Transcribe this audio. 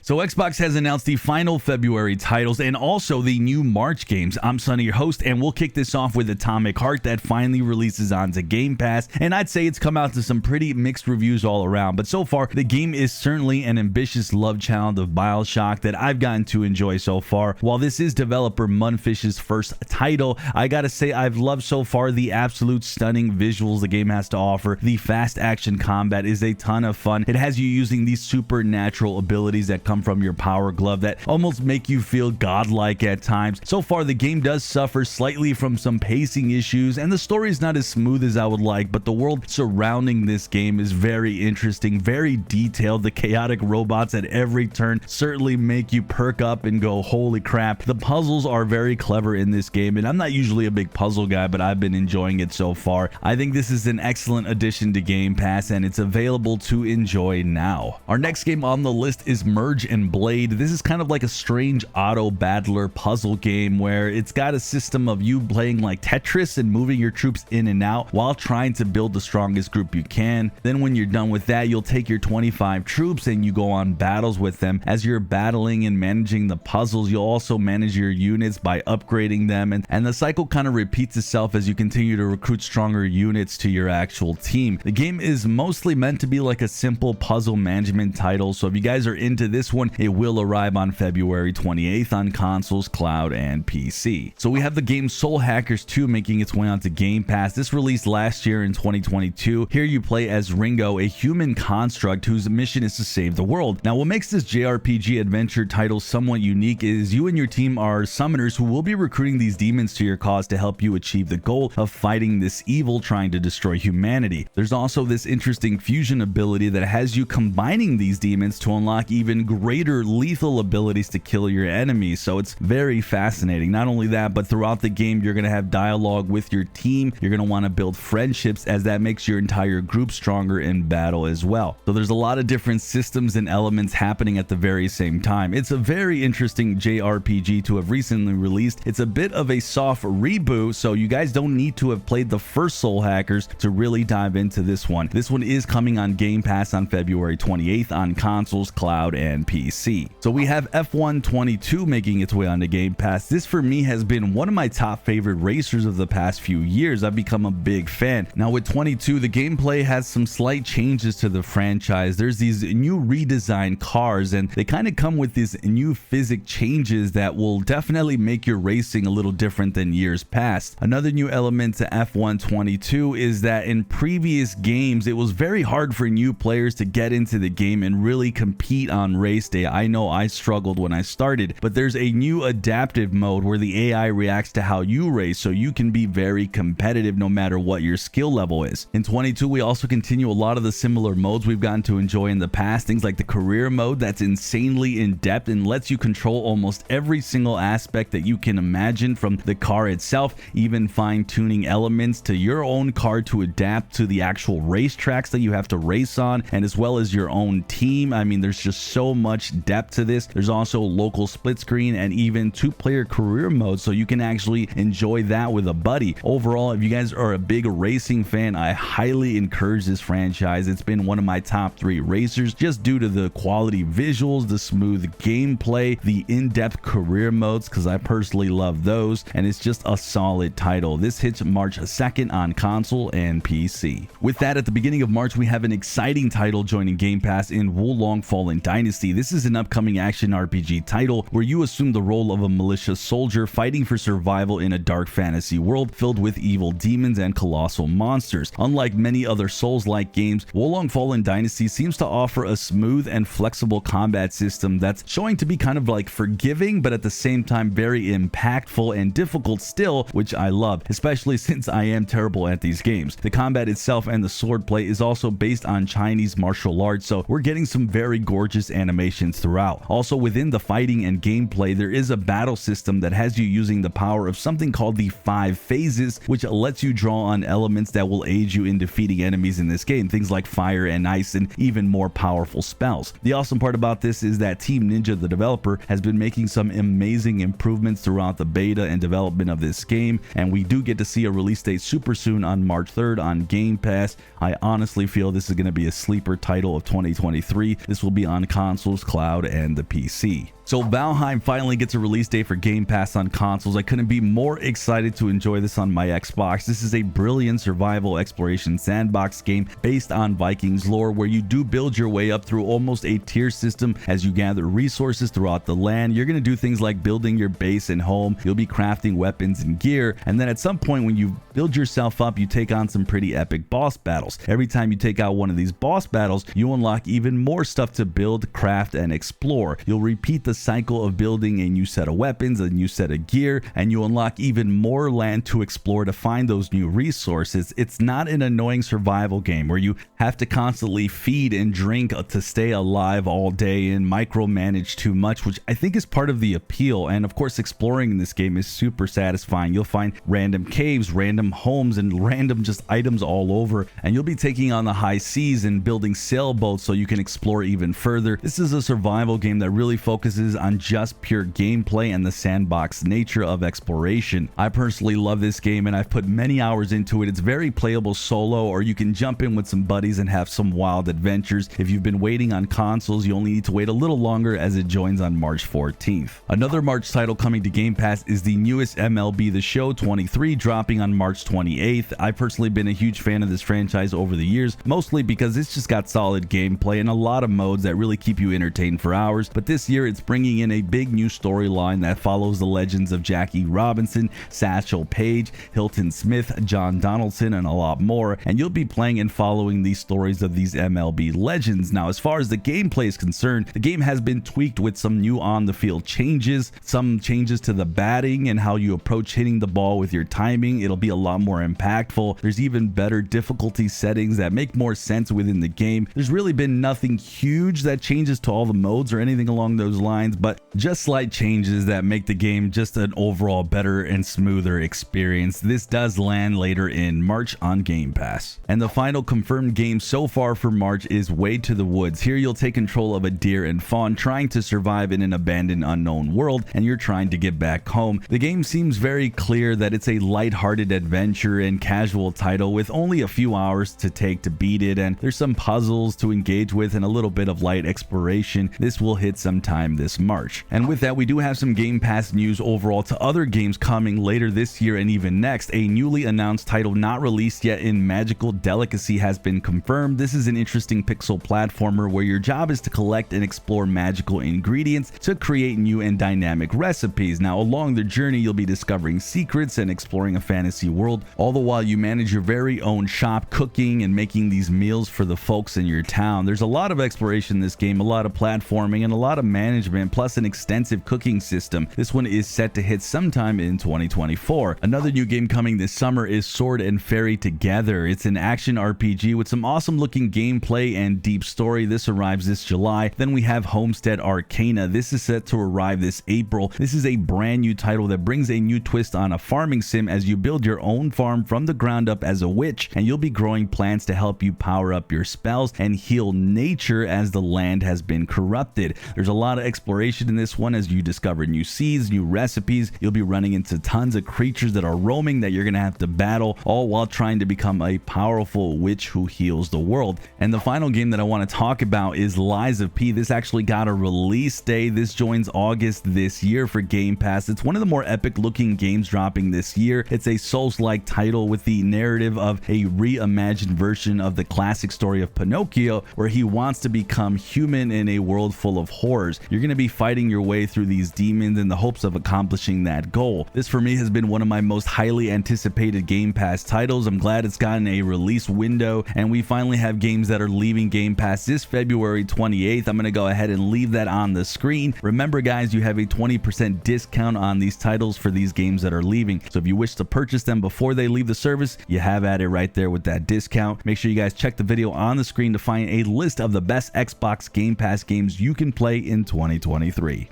So Xbox has announced the final February titles and also the new March games. I'm Sonny, your host, and we'll kick this off with Atomic Heart that finally releases onto Game Pass, and I'd say it's come out to some pretty mixed reviews all around, but so far the game is certainly an ambitious love child of BioShock that I've gotten to enjoy so far. While this is developer Mundfish's first title, I gotta say I've loved so far the absolute stunning visuals the game has to offer. The fast action combat is a ton of fun. It has you using these supernatural abilities that come from your power glove that almost make you feel godlike at times. So far the game does suffer slightly from some pacing issues and the story is not as smooth as I would like, but the world surrounding this game is very interesting, very detailed. The chaotic robots at every turn certainly make you perk up and go, holy crap. The puzzles are very clever in this game, and I'm not usually a big puzzle guy, but I've been enjoying it so far. I think this is an excellent addition to Game Pass and it's available to enjoy now. Our next game on the list is Merge and Blade. This is kind of like a strange auto battler puzzle game where it's got a system of you playing like Tetris and moving your troops in and out while trying to build the strongest group you can. Then when you're done with that, you'll take your 25 troops and you go on battles with them. As you're battling and managing the puzzles, you'll also manage your units by upgrading them, and the cycle kind of repeats itself as you continue to recruit stronger units to your actual team. The game is mostly meant to be like a simple puzzle management title, so if you guys are into this one, it will arrive on February 28th on consoles, cloud, and PC. So we have the game Soul Hackers 2 making its way onto Game Pass. This released last year in 2022. Here you play as Ringo, a human construct whose mission is to save the world. Now what makes this JRPG adventure title somewhat unique is you and your team are summoners who will be recruiting these demons to your cause to help you achieve the goal of fighting this evil trying to destroy humanity. There's also this interesting fusion ability that has you combining these demons to unlock even greater lethal abilities to kill your enemies, so it's very fascinating. Not only that, but throughout the game you're going to have dialogue with your team. You're going to want to build friendships as that makes your entire group stronger in battle as well. So there's a lot of different systems and elements happening at the very same time. It's a very interesting JRPG to have recently released. It's a bit of a soft reboot, so you guys don't need to have played the first Soul Hackers to really dive into this one. This one is coming on Game Pass on February 28th on consoles, cloud, and PC. So we have F122 making its way onto Game Pass. This for me has been one of my top favorite racers of the past few years. I've become a big fan. Now with 22, the gameplay has some slight changes to the franchise. There's these new redesigned cars and they kind of come with these new physics changes that will definitely make your racing a little different than years past. Another new element to F122 is that in previous games it was very hard for new players to get into the game and really compete on race day. I know I struggled when I started, but there's a new adaptive mode where the AI reacts to how you race, so you can be very competitive no matter what your skill level is. In 22 we also continue a lot of the similar modes we've gotten to enjoy in the past, things like the career mode that's insanely in depth and lets you control almost every single aspect that you can imagine, from the car itself, even fine-tuning elements to your own car to adapt to the actual racetracks that you have to race on, and as well as your own team. I mean, there's just so much depth to this. There's also local split screen and even two-player career mode, so you can actually enjoy that with a buddy. Overall, if you guys are a big racing fan, I highly encourage this franchise. It's been one of my top 3 racers just due to the quality visuals, the smooth gameplay, the in-depth career modes, because I personally love those, and it's just a solid title. This hits March 2nd on console and PC. With that, at the beginning of March, we have an exciting title joining Game Pass in Wulong Fallen Dynasty. This is an upcoming action RPG title where you assume the role of a militia soldier fighting for survival in a dark fantasy world filled with evil demons and colossal monsters. Unlike many other Souls-like games, Wulong Fallen Dynasty seems to offer a smooth and flexible combat system that's showing to be kind of like forgiving, but at the same time very impactful and difficult still, which I love, especially since I am terrible at these games. The combat itself and the swordplay is also based on Chinese martial arts, so we're getting some very gorgeous animations throughout. Also within the fighting and gameplay, there is a battle system that has you using the power of something called the 5 phases, which lets you draw on elements that will aid you in defeating enemies in this game, things like fire and ice and even more powerful spells. The awesome part about this is that Team Ninja, the developer, has been making some amazing improvements throughout the beta and development of this game, and we do get to see a release date super soon on March 3rd on Game Pass. I honestly feel this is going to be a sleeper title of 2023. This will be on consoles, consoles, cloud, and the PC. So Valheim finally gets a release date for Game Pass on consoles. I couldn't be more excited to enjoy this on my Xbox. This is a brilliant survival exploration sandbox game based on Vikings lore, where you do build your way up through almost a tier system as you gather resources throughout the land. You're going to do things like building your base and home. You'll be crafting weapons and gear, and then at some point when you build yourself up, you take on some pretty epic boss battles. Every time you take out one of these boss battles, you unlock even more stuff to build, craft, and explore. You'll repeat the cycle of building a new set of weapons, a new set of gear, and you unlock even more land to explore to find those new resources. It's not an annoying survival game where you have to constantly feed and drink to stay alive all day and micromanage too much, which I think is part of the appeal. And of course, exploring in this game is super satisfying. You'll find random caves, random homes, and random just items all over, and you'll be taking on the high seas and building sailboats so you can explore even further. This is a survival game that really focuses on just pure gameplay and the sandbox nature of exploration. I personally love this game and I've put many hours into it. It's very playable solo, or you can jump in with some buddies and have some wild adventures. If you've been waiting on consoles, you only need to wait a little longer as it joins on March 14th. Another March title coming to Game Pass is the newest MLB The Show 23, dropping on March 28th. I've personally been a huge fan of this franchise over the years, mostly because it's just got solid gameplay and a lot of modes that really keep you entertained for hours. But this year it's bringing in a big new storyline that follows the legends of Jackie Robinson, Satchel Paige, Hilton Smith, John Donaldson, and a lot more, and you'll be playing and following these stories of these MLB legends. Now, as far as the gameplay is concerned, the game has been tweaked with some new on-the-field changes, some changes to the batting and how you approach hitting the ball with your timing. It'll be a lot more impactful. There's even better difficulty settings that make more sense within the game. There's really been nothing huge that changes to all the modes or anything along those lines, but just slight changes that make the game just an overall better and smoother experience. This does land later in March on Game Pass. And the final confirmed game so far for March is Way to the Woods. Here you'll take control of a deer and fawn trying to survive in an abandoned unknown world, and you're trying to get back home. The game seems very clear that it's a lighthearted adventure and casual title with only a few hours to take to beat it, and there's some puzzles to engage with and a little bit of light exploration. This will hit sometime this March. And with that, we do have some Game Pass news overall to other games coming later this year and even next. A newly announced title not released yet in Magical Delicacy has been confirmed. This is an interesting pixel platformer where your job is to collect and explore magical ingredients to create new and dynamic recipes. Now, along the journey, you'll be discovering secrets and exploring a fantasy world, all the while you manage your very own shop, cooking and making these meals for the folks in your town. There's a lot of exploration in this game, a lot of platforming, and a lot of management, plus an extensive cooking system. This one is set to hit sometime in 2024. Another new game coming this summer is Sword and Fairy Together. It's an action RPG with some awesome looking gameplay and deep story. This arrives this July. Then we have Homestead Arcana. This is set to arrive this April. This is a brand new title that brings a new twist on a farming sim as you build your own farm from the ground up as a witch, and you'll be growing plants to help you power up your spells and heal nature as the land has been corrupted. There's a lot of exploration in this one as you discover new seeds, new recipes. You'll be running into tons of creatures that are roaming that you're going to have to battle, all while trying to become a powerful witch who heals the world. And the final game that I want to talk about is Lies of P. This actually got a release day. This joins August this year for Game Pass. It's one of the more epic looking games dropping this year. It's a Souls-like title with the narrative of a reimagined version of the classic story of Pinocchio, where he wants to become human in a world full of horrors. You're going to be fighting your way through these demons in the hopes of accomplishing that goal. This for me has been one of my most highly anticipated Game Pass titles. I'm glad it's gotten a release window, and we finally have games that are leaving Game Pass this February 28th. I'm going to go ahead and leave that on the screen. Remember guys, you have a 20% discount on these titles for these games that are leaving. So if you wish to purchase them before they leave the service, you have at it right there with that discount. Make sure you guys check the video on the screen to find a list of the best Xbox Game Pass games you can play in 2023.